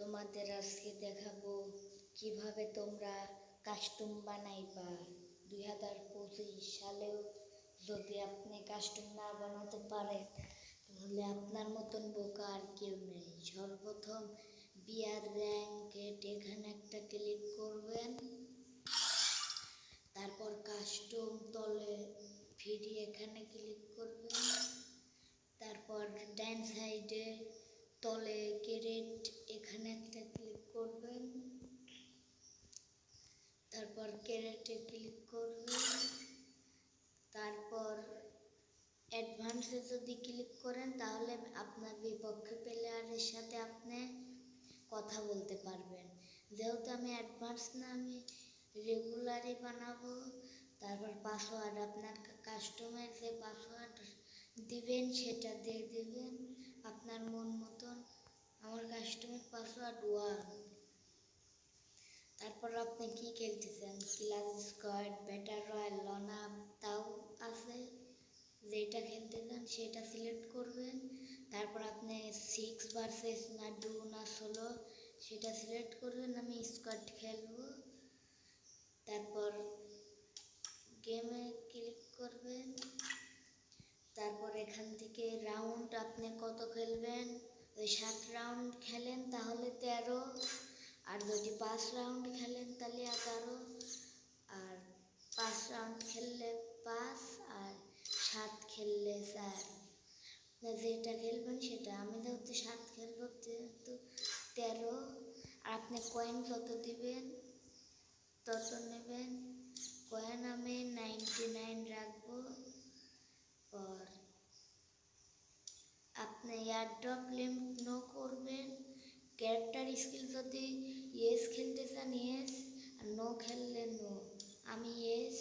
তোমাদের আজকে দেখাবো কিভাবে তোমরা কাস্টম বানাইবা। 2025 সালেও যদি আপনি কাস্টম না বানাতে পারেন তাহলে আপনার মতন বোকা আর কেউ নেই। সর্বপ্রথম বিয়ার র্যাঙ্কেট এখানে একটা ক্লিক করবেন, তারপর কাস্টম তলে ফ্রি এখানে ক্লিক করবেন, তারপর ডান সাইডে তলে ক্যারেট এখানে একটা ক্লিক করবেন, তারপর ক্যারেটে ক্লিক করবেন, তারপর অ্যাডভান্সে যদি ক্লিক করেন তাহলে আপনার বিপক্ষ প্লেয়ারের সাথে আপনি কথা বলতে পারবেন। যেহেতু আমি অ্যাডভান্স না, আমি রেগুলারই বানাবো। তারপর পাসওয়ার্ড, আপনার কাস্টমের যে পাসওয়ার্ড দিবেন সেটা দিয়ে দিবেন আপনার মন মতন। আমার কাস্টমের পাসওয়ার্ড 1। তারপর আপনি কি খেলতেছেন, ক্লাস স্কোয়াড, ব্যাটার রয়্যাল, লনা তাও আছে, যেটা খেলতে চান সেটা সিলেক্ট করবেন। তারপর আপনি 6 ভার্সেস না 2 না 16 সেটা সিলেক্ট করবেন। আমি স্কোয়াড খেলবো। তারপর গেমে ক্লিক করবেন, তারপর এখান থেকে রাউন্ড আপনি কত খেলবেন। ওই 7 রাউন্ড খেলেন তাহলে 13, আর যদি 5 রাউন্ড খেলেন তাহলে 11, আর 5 রাউন্ড খেললে 5, আর 7 খেললে 4। যেটা খেলবেন সেটা। আমি যেহেতু 7 খেলবো যেহেতু 13। আর আপনি কয়েন যত দিবেন তত নেবেন। কয়েন আমি 99 রাখবো। পর আপনি এয়ারড্রপ লিমিট নো করবেন। ক্যারেক্টার স্কিল যদি ইয়েস খেলতে চান ইয়েস, আর নো খেললে নো। আমি ইয়েস।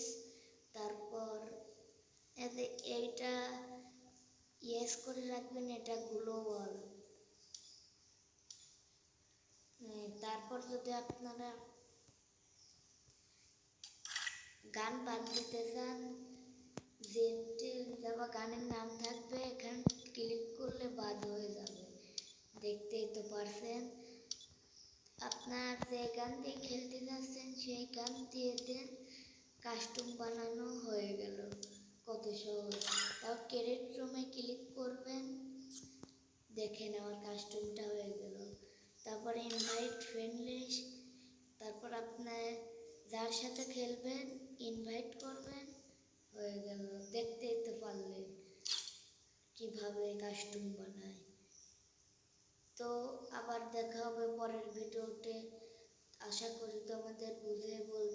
তারপর এইটা ইয়েস করে রাখবেন, এটা গ্লোবাল। তারপর যদি আপনারা গান বাদ দিতে চান, যেটি দেওয়া গানের নাম থাকবে এখানে ক্লিক করলে বাদ হয়ে যাবে। দেখতেই তো পারছেন। আপনার যে গান দিয়ে খেলতে যাচ্ছেন সেই গান দিয়ে দেন, কাস্টম বানানো হয়ে গেল। কত সহজ। তাও ক্যারেট রুমে ক্লিক করবেন, দেখেন আমার কাস্টমটা হয়ে গেল। তারপরে ইনভাইট ফ্রেন্ড লিস্ট, তারপর আপনার যার সাথে খেলবেন ইনভাইট করবেন, হয়ে গেল। দেখতেই তো পারলেন কিভাবে কাস্টম বানায়। তো আবার দেখা হবে পরের ভিডিওতে। আশা করি তোমাদের বুঝে বলতে